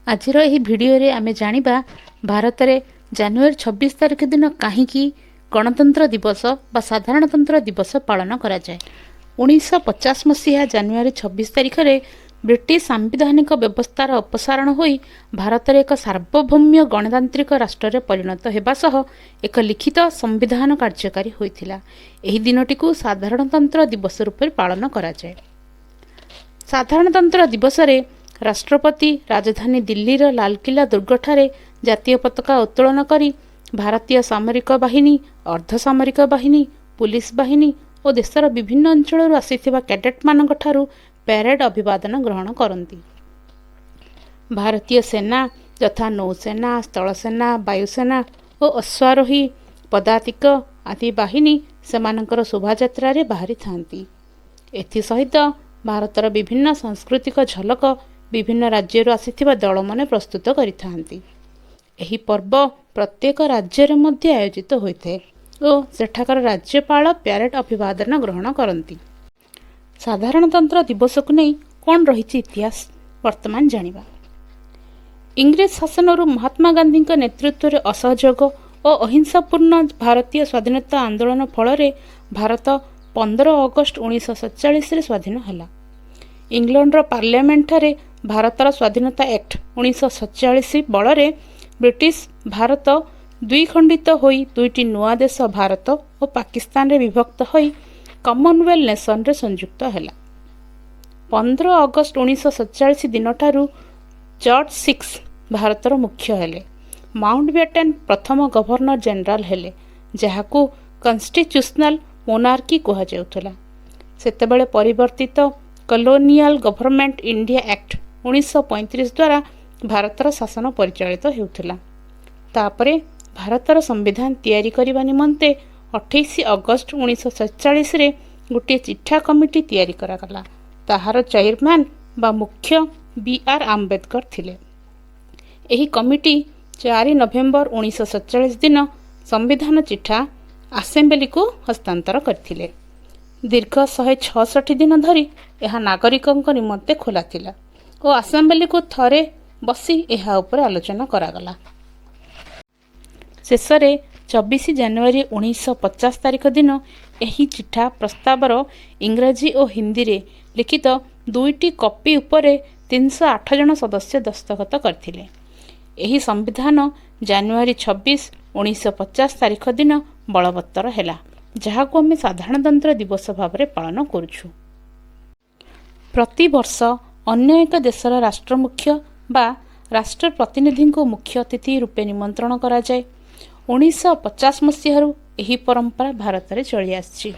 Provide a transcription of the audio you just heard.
ଆଜିର ଏହି ଭିଡ଼ିଓରେ ଆମେ ଜାଣିବା ଭାରତରେ ଜାନୁଆରୀ 26 ତାରିଖ ଦିନ କାହିଁକି ଗଣତନ୍ତ୍ର ଦିବସ ବା ସାଧାରଣତନ୍ତ୍ର ଦିବସ ପାଳନ କରାଯାଏ। 1950 ମସିହା ଜାନୁଆରୀ 26 ତାରିଖରେ ବ୍ରିଟିଶ ସାମ୍ବିଧାନିକ ବ୍ୟବସ୍ଥାର ଅପସାରଣ ହୋଇ ଭାରତରେ ଏକ ସାର୍ବଭୌମ୍ୟ ଗଣତାନ୍ତ୍ରିକ ରାଷ୍ଟ୍ରରେ ପରିଣତ ହେବା ସହ ଏକ ଲିଖିତ ସମ୍ବିଧାନ କାର୍ଯ୍ୟକାରୀ ହୋଇଥିଲା। ଏହି ଦିନଟିକୁ ସାଧାରଣତନ୍ତ୍ର ଦିବସ ରୂପେ ପାଳନ କରାଯାଏ। ସାଧାରଣତନ୍ତ୍ର ଦିବସରେ ରାଷ୍ଟ୍ରପତି ରାଜଧାନୀ ଦିଲ୍ଲୀର ଲାଲକିଲ୍ଲା ଦୁର୍ଗଠାରେ ଜାତୀୟ ପତାକା ଉତ୍ତୋଳନ କରି ଭାରତୀୟ ସାମରିକ ବାହିନୀ, ଅର୍ଦ୍ଧସାମରିକ ବାହିନୀ, ପୁଲିସ ବାହିନୀ ଓ ଦେଶର ବିଭିନ୍ନ ଅଞ୍ଚଳରୁ ଆସିଥିବା କ୍ୟାଡେଟ୍ମାନଙ୍କଠାରୁ ପ୍ୟାରେଡ୍ ଅଭିବାଦନ ଗ୍ରହଣ କରନ୍ତି। ଭାରତୀୟ ସେନା ଯଥା ନୌସେନା, ସ୍ଥଳସେନା, ବାୟୁସେନା ଓ ଅଶ୍ୱାରୋହୀ ପଦାତିକ ଆଦି ବାହିନୀ ସେମାନଙ୍କର ଶୋଭାଯାତ୍ରାରେ ବାହାରିଥାନ୍ତି। ଏଥିସହିତ ଭାରତର ବିଭିନ୍ନ ସାଂସ୍କୃତିକ ଝଲକ ବିଭିନ୍ନ ରାଜ୍ୟରୁ ଆସିଥିବା ଦଳମାନେ ପ୍ରସ୍ତୁତ କରିଥାନ୍ତି। ଏହି ପର୍ବ ପ୍ରତ୍ୟେକ ରାଜ୍ୟରେ ମଧ୍ୟ ଆୟୋଜିତ ହୋଇଥାଏ ଓ ସେଠାକାର ରାଜ୍ୟପାଳ ପ୍ୟାରେଡ୍ ଅଭିବାଦନ ଗ୍ରହଣ କରନ୍ତି। ସାଧାରଣତନ୍ତ୍ର ଦିବସକୁ ନେଇ କ'ଣ ରହିଛି ଇତିହାସ, ବର୍ତ୍ତମାନ ଜାଣିବା। ଇଂରେଜ ଶାସନରୁ ମହାତ୍ମା ଗାନ୍ଧୀଙ୍କ ନେତୃତ୍ୱରେ ଅସହଯୋଗ ଓ ଅହିଂସାପୂର୍ଣ୍ଣ ଭାରତୀୟ ସ୍ୱାଧୀନତା ଆନ୍ଦୋଳନ ଫଳରେ ଭାରତ 15 ଅଗଷ୍ଟ 1947ରେ ସ୍ୱାଧୀନ ହେଲା। ଇଂଲଣ୍ଡର ପାର୍ଲିଆମେଣ୍ଟଠାରେ ଭାରତର ସ୍ୱାଧୀନତା ଆକ୍ଟ 1947 ବଳରେ ବ୍ରିଟିଶ ଭାରତ ଦ୍ୱିଖଣ୍ଡିତ ହୋଇ ଦୁଇଟି ନୂଆ ଦେଶ ଭାରତ ଓ ପାକିସ୍ତାନରେ ବିଭକ୍ତ ହୋଇ କମନୱେଲ୍ଥ ନେସନରେ ସଂଯୁକ୍ତ ହେଲା। 15 ଅଗଷ୍ଟ 1947 ଦିନଠାରୁ ଜର୍ଜ ସିକ୍ସ ଭାରତର ମୁଖ୍ୟ ହେଲେ। ମାଉଣ୍ଟବ୍ୟାଟେନ୍ ପ୍ରଥମ ଗଭର୍ଣ୍ଣର ଜେନେରାଲ ହେଲେ, ଯାହାକୁ କନଷ୍ଟିଚ୍ୟୁସନାଲ ମୋନାର୍କି କୁହାଯାଉଥିଲା। ସେତେବେଳେ ପରିବର୍ତ୍ତିତ କଲୋନିଆଲ ଗଭର୍ଣ୍ଣମେଣ୍ଟ ଇଣ୍ଡିଆ ଆକ୍ଟ 1935 ଦ୍ୱାରା ଭାରତର ଶାସନ ପରିଚାଳିତ ହେଉଥିଲା। ତାପରେ ଭାରତର ସମ୍ବିଧାନ ତିଆରି କରିବା ନିମନ୍ତେ 28 ଅଗଷ୍ଟ 1947ରେ ଗୋଟିଏ ଚିଠା କମିଟି ତିଆରି କରାଗଲା। ତାହାର ଚେୟାରମ୍ୟାନ୍ ବା ମୁଖ୍ୟ B.R. ଆମ୍ବେଦକର ଥିଲେ। ଏହି କମିଟି 4 ନଭେମ୍ବର 1947 ଦିନ ସମ୍ବିଧାନ ଚିଠା ଆସେମ୍ବଲିକୁ ହସ୍ତାନ୍ତର କରିଥିଲେ। ଦୀର୍ଘ 166 ଦିନ ଧରି ଏହା ନାଗରିକଙ୍କ ନିମନ୍ତେ ଖୋଲା ଥିଲା ଓ ଆସେମ୍ବଲିକୁ ଥରେ ବସି ଏହା ଉପରେ ଆଲୋଚନା କରାଗଲା। ଶେଷରେ 24 ଜାନୁଆରୀ 1950 ତାରିଖ ଦିନ ଏହି ଚିଠା ପ୍ରସ୍ତାବର ଇଂରାଜୀ ଓ ହିନ୍ଦୀରେ ଲିଖିତ 2ଟି କପି ଉପରେ 308 ଜଣ ସଦସ୍ୟ ଦସ୍ତଖତ କରିଥିଲେ। ଏହି ସମ୍ବିଧାନ ଜାନୁଆରୀ 26, 1950 ତାରିଖ ଦିନ ବଳବତ୍ତର ହେଲା, ଯାହାକୁ ଆମେ ସାଧାରଣତନ୍ତ୍ର ଦିବସ ଭାବରେ ପାଳନ କରୁଛୁ। ପ୍ରତିବର୍ଷ ଅନ୍ୟ ଏକ ଦେଶର ରାଷ୍ଟ୍ରମୁଖ୍ୟ ବା ରାଷ୍ଟ୍ର ପ୍ରତିନିଧିଙ୍କୁ ମୁଖ୍ୟ ଅତିଥି ରୂପେ ନିମନ୍ତ୍ରଣ କରାଯାଏ। 1950 ମସିହାରୁ ଏହି ପରମ୍ପରା ଭାରତରେ ଚଳି ଆସିଛି।